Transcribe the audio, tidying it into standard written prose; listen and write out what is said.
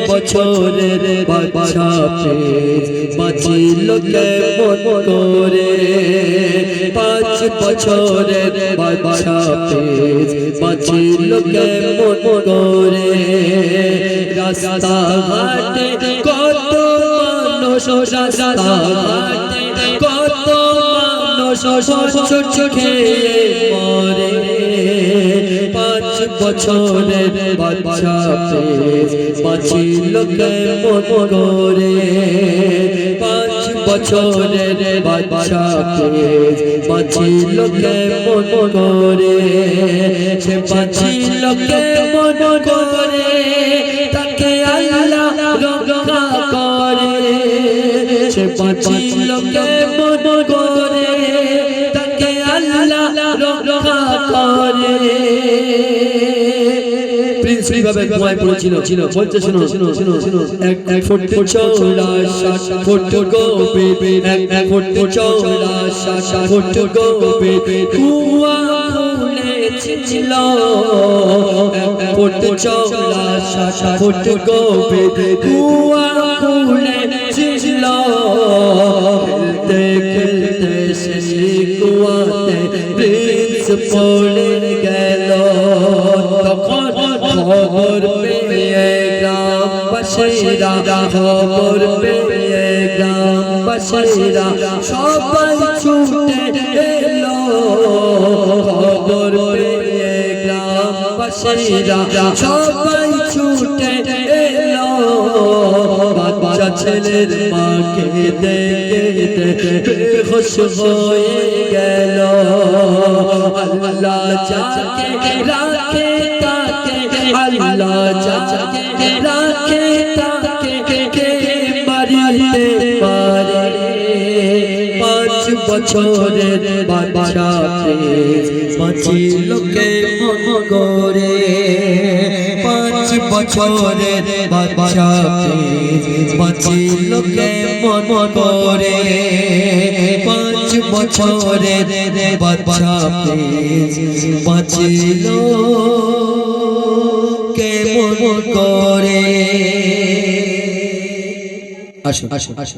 বছরের বাচ্চা বাঁচিল কেমন করে 5 বছরের বাচ্চা বাঁচিল কেমন করে রাস্তা ঘাটে কত মানুষ রাস্তা ঘাটে কত মানুষ ছোট খেয়ে মরে 5 বছরের বাচ্চা বাঁচিল কেমন করে 5 বছরের বাচ্চা বাঁচিল কেমন করে সে বাঁচিল কেমন করে তাকে আল্লাহ রক্ষা করে সে বাঁচিল কেমন করে তাকে আল্লাহ রক্ষা করে এইভাবে ঘুমায় পড়েছিল বলছে শুনো এক ফুট চওড়া 60 ফুট গভীর এক ফুট চওড়া 60 ফুট গভীর কুয়া খুলেছিল এক ফুট চওড়া 60 ফুট গভীর কুয়া খুলেছিল খেলতে খেলতে সেই কুয়াতে প্রিন্স পড়ে গেল তখন খবর পেয়ে গ্রামবাসীরা খবর পেয়ে গ্রামবাসীরা সবাই ছুটে এলো খবর পেয়ে গ্রামবাসীরা সবাই ছুটে এলো বাচ্চা ছেলের মাকে দেখে বেহুশ হয়ে গেল আল্লাহ যাকে রাখে আল্লাহ যাকে রাখে তাকে কে মারিতে পারে 5 বছরের বাচ্চা বাঁচিল কেমন করে 5 বছরের বাচ্চা বাঁচিল কেমন করে 5 বছরের বাচ্চা বাঁচিল কেমন করে আসো